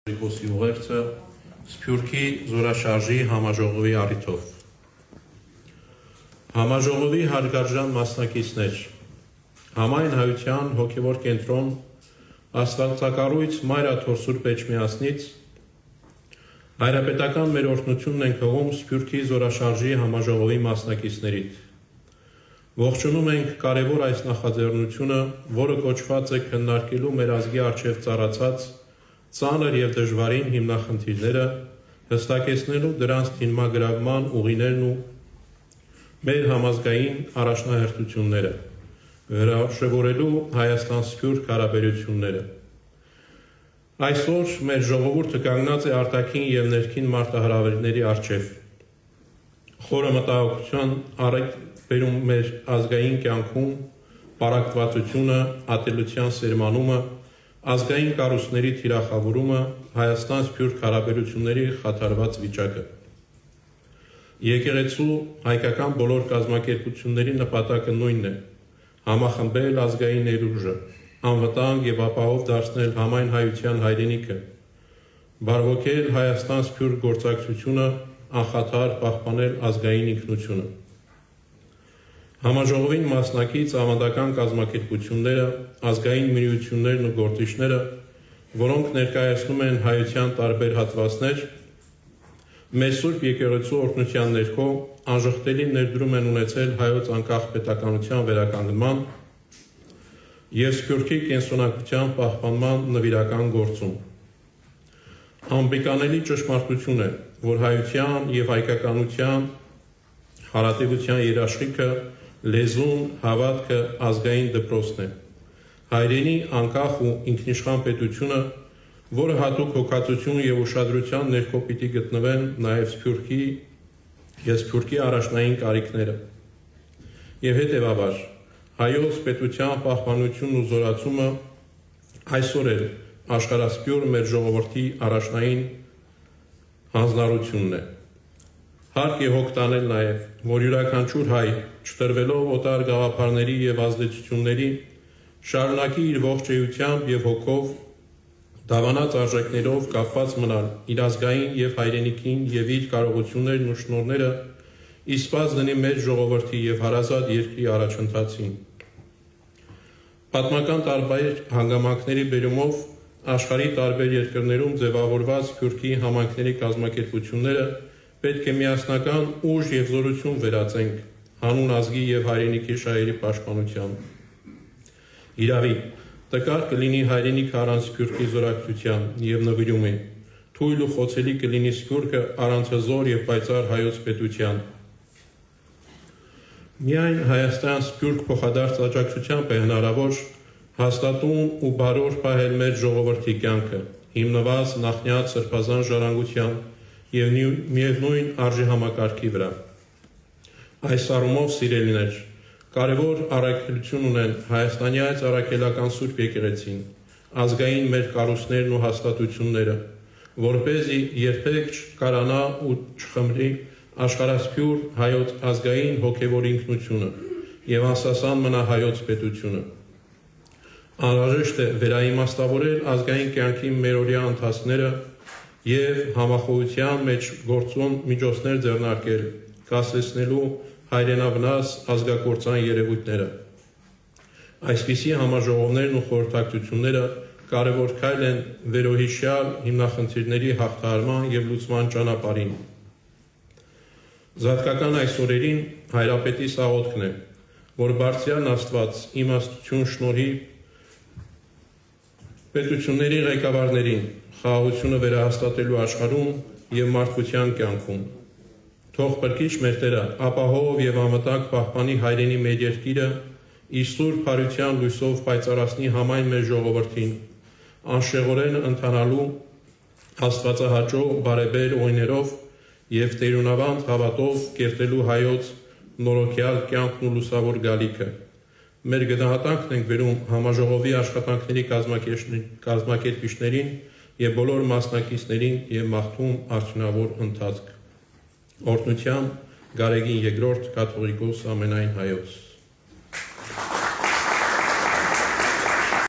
Ռիկոսի ուղերձը Սփյուռքի զորաշարժի համաժողովի առիթով։ Համաժողովի հարգարժան մասնակիցներ, համայն հայության հոգևոր կենտրոն Աստվածակառույց Մայր Աթոռ Սուրբ Էջմիածնից հայրապետական մեր օրհնությունն ենք հողում Սփյուռքի զորաշարժի համաժողովի մասնակիցներից։ Ողջունում ենք կարևոր այս նախաձեռնությունը, որը կոչված է քննարկելու մեր ազգի առջև ծառացած ծանր և դժվարին հիմնախնդիրները, հստակեցնելու դրանց դիմագրավման ուղիներն ու մեր համազգային առաջնահերթությունները, հրաշավորելու Հայաստան-Սփյուռք հարաբերությունները։ Այսօր մեր ժողովուրդը կանգնած է արտաքին և ներքին մարտահրավերների առջև։ Խորը մտահոգության առիթ բերում մեր ազգային կյանքում պառակտվածությունը, ատելության սերմանումը, ազգային կառույցների թիրախավորումը, Հայաստան-Սփյուռք հարաբերությունների խաթարված վիճակը։ Եկեղեցու հայկական բոլոր կազմակերպությունների նպատակը նույնն է՝ համախմբել ազգային ներուժը, անվտանգ և ապահով դարձնել համայն հայության հայրենիքը, բարվոքել Հայաստան-Սփյուռք գործակցությունը, անխաթար պահպանել ազգային ինքնությունը։ Համաժողովին մասնակից ավանդական կազմակերպությունները, ազգային միություններն ու գործիչները, որոնք ներկայացնում են հայության տարբեր հատվածներ, մեր Սուրբ Եկեղեցու օրհնության ներքո անժխտելի ներդրում են ունեցել հայոց անկախ պետականության վերականգնման և Սփյուռքի կենսունակության պահպանման նվիրական գործում։ Անբեկանելի ճշմարտություն է, որ հայության և հայկականության հարատևության երաշխիքը, լեզուն, հավատքը ազգային դպրոցն է։ Հայրենի անկախ ու ինքնիշխան պետությունը, որը հատուկ հոգածություն և ուշադրության ներքո պիտի գտնվեն նաև Սփյուռքի և Սփյուռքի առաջնային կարիքները։ Եվ հետևաբար, հայոց պետության պահպանությունն ու զորացումը այսօր էլ աշխարհասփյուռ մեր ժողովրդի առաջնային հանձնառությունն է։ Հարկ է հոգ տանել նաև, որ յուրաքանչյուր հայ, չտրվելով օտար գաղափարների և ազդեցությունների, շարունակի իր ողջ էությամբ և հոգով դավանած արժեքներով կապված մնալ իր ազգային և հայրենիքին և իր կարողություններն ու շնորհները իսպազ դնի մեր ժողովրդի և հարազատ երկրի առաջընթացին։ Պատմական տարբեր հանգամանքների բերումով աշխարհի տարբեր երկրներում ձևավորված Սփյուռքի համայնքների կազմակերպությունները պետք է միասնական ուժ և զորություն վերածենք հանուն ազգի և հայրենիքի շահերի պաշտպանությամբ։ Իրավի, տկար կլինի հայրենիքը առանց Սփյուռքի զորակցության և նվիրումի, թույլ ու խոցելի կլինի Սփյուռքը առանց հզոր և պայծառ հայոց պետության։ Միայն Հայաստան-Սփյուռք փոխադարձ աջակցությամբ է հնարավոր հաստատուն ու բարոր պահել մեր ժողովրդի կյանքը, հիմնված նախնյաց սրբազան ժառանգության և միևնույն արժեհամակարգի վրա։ Այս առումով, սիրելիներ, կարևոր առաքելություն ունեն հայաստանյաց առաքելական Սուրբ Եկեղեցին, ազգային մեր կառույցներն ու հաստատությունները, որպեսզի երբեք չկարանա ու չխմրի աշխարհասփյուռ հայոց ազգային հոգևոր ինքնությունը և անսասան մնա հայոց պետությունը։ Անհրաժեշտ է վերաիմաստավորել ազգային կյանքի մերօրյա ընթացքները և համախոհության մեջ գործուն միջոցներ ձեռնարկել, կասեցնելու հայրենավնաս ազգակործան երևույթները։ Այսպիսի համաժողովներն ու խորհրդակցությունները կարևոր քայլ են վերոհիշյալ հիմնախնդիրների հաղթահարման և լուծման ճանապարհին։ Զատկական այս օրերին հայրապետիս աղոթքն է, որ Բարձրյալ Աստված իմաստություն շնորհի պետությունների ղեկավարներին խաղաղությունը վերահաստատելու աշխարհում և մարդկության կյանքում։ Թող Փրկիչ մեր Տերը ապահով և անվտանգ պահպանի հայրենի մեր երկիրը, իր սուրբ հարության լույսով պայծառացնի համայն մեր ժողովրդին, անշեղորեն ընթանալու աստվածահաճո բարեբեր օրիներով և տերունավանդ հավատով կերտելու հայոց նորոգյալ կյանքն ու լուսավոր գալիքը։ Մեր գնահատանքն ենք բերում համաժողովի աշխատանքների կազմակերպիչներին և բոլոր մասնակիցներին և մաղթում արդյունավոր ընթացք։ Օրհնությամբ Գարեգին II կաթողիկոս ամենայն հայոց։